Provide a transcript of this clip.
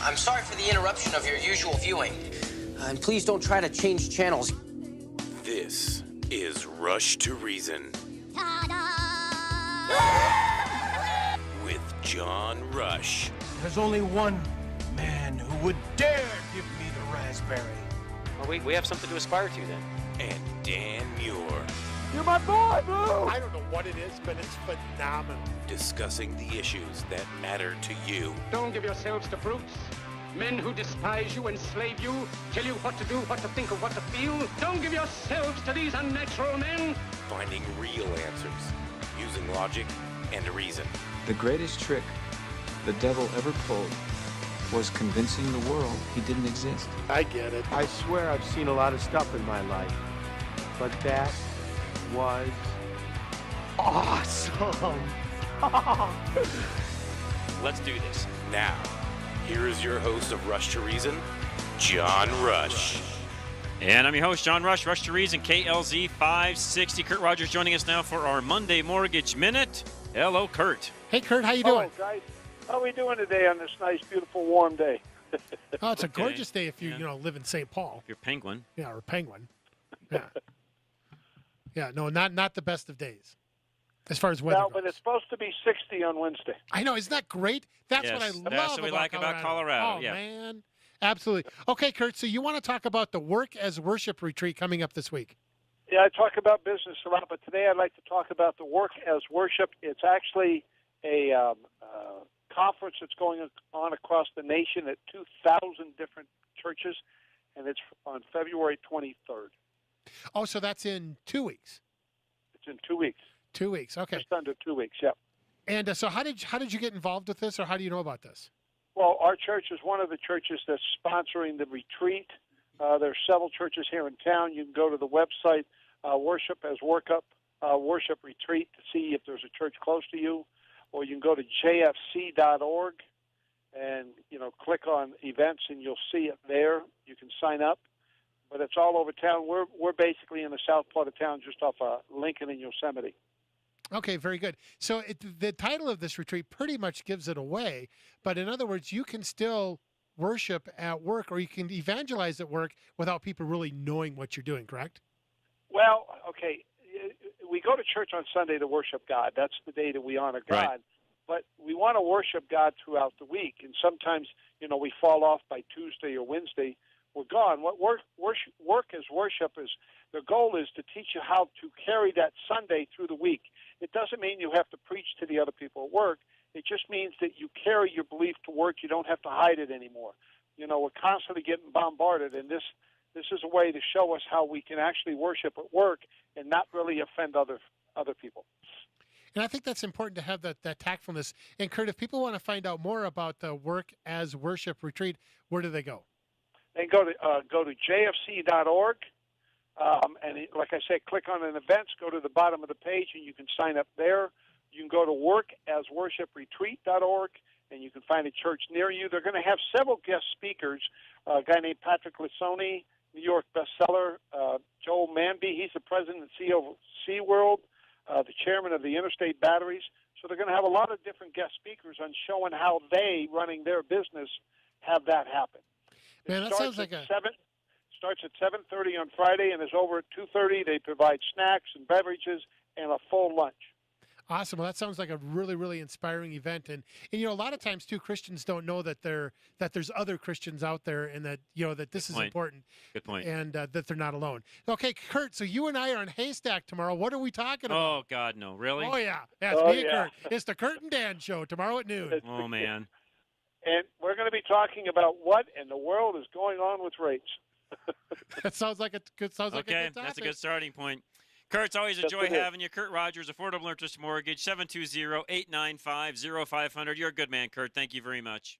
I'm sorry for the interruption of your usual viewing. And please don't try to change channels. This is Rush to Reason. With John Rush. There's only one man who would dare give me the raspberry. Well, we have something to aspire to then. And Dan Meurer. You're my boy, Blue! I don't know what it is, but it's phenomenal. Discussing the issues that matter to you. Don't give yourselves to brutes. Men who despise you, enslave you, tell you what to do, what to think, or what to feel. Don't give yourselves to these unnatural men. Finding real answers. Using logic and reason. The greatest trick the devil ever pulled was convincing the world he didn't exist. I get it. I swear I've seen a lot of stuff in my life, but that was awesome. Let's do this. Now, here is your host of Rush to Reason, John Rush. And I'm your host, John Rush, Rush to Reason, KLZ 560. Kurt Rogers joining us now for our Monday Mortgage Minute. Hello, Kurt. Hey, Kurt, how you doing? Hello, guys. How are we doing today on this nice, beautiful, warm day? Oh, it's a gorgeous day if you live in St. Paul. If you're Penguin. Yeah, or Penguin. Yeah. Yeah, no, not the best of days as far as weather goes. But it's supposed to be 60 on Wednesday. I know, isn't that great? That's what I love That's what we like about Colorado. Oh, man. Absolutely. Okay, Kurt, so you want to talk about the Work as Worship retreat coming up this week? Yeah, I talk about business a lot, but today I'd like to talk about the Work as Worship. It's actually a conference that's going on across the nation at 2,000 different churches, and it's on February 23rd. Oh, so that's in 2 weeks. It's in 2 weeks. 2 weeks, okay. Just under 2 weeks, yeah. And so how did you get involved with this, or how do you know about this? Well, our church is one of the churches that's sponsoring the retreat. There are several churches here in town. You can go to the website, Worship as Worship Retreat, to see if there's a church close to you. Or you can go to jfc.org and, click on events, and you'll see it there. You can sign up. But it's all over town. We're basically in the south part of town, just off Lincoln and Yosemite. Okay, very good. So the title of this retreat pretty much gives it away. But in other words, you can still worship at work, or you can evangelize at work without people really knowing what you're doing, correct? Well, okay. We go to church on Sunday to worship God. That's the day that we honor God. Right. But we want to worship God throughout the week. And sometimes, we fall off by Tuesday or Wednesday. We're gone. What work as worship is, the goal is to teach you how to carry that Sunday through the week. It doesn't mean you have to preach to the other people at work. It just means that you carry your belief to work. You don't have to hide it anymore. We're constantly getting bombarded, and this is a way to show us how we can actually worship at work and not really offend other people. And I think that's important to have that tactfulness. And Kurt, if people want to find out more about the Work as Worship retreat, where do they go? They go to jfc.org, and like I said, click on an events, go to the bottom of the page, and you can sign up there. You can go to workasworshipretreat.org, and you can find a church near you. They're going to have several guest speakers, a guy named Patrick Lissoni, New York bestseller, Joel Manby. He's the president and CEO of SeaWorld, the chairman of the Interstate Batteries. So they're going to have a lot of different guest speakers on showing how they, running their business, have that happen. Man, that sounds like starts at 7:30 on Friday and is over at 2:30. They provide snacks and beverages and a full lunch. Awesome. Well, that sounds like a really, really inspiring event. And a lot of times too, Christians don't know that there's other Christians out there, and that that this is important. Good point. And that they're not alone. Okay, Kurt. So you and I are on Haystack tomorrow. What are we talking about? Oh God, no, really? Oh yeah, it's me and Kurt. It's the Kurt and Dan show tomorrow at noon. Oh man. And we're going to be talking about what in the world is going on with rates. That sounds like a good topic. That's a good starting point. Kurt, it's always a joy having you. Kurt Rogers, Affordable Interest Mortgage, 720-895-0500. You're a good man, Kurt. Thank you very much.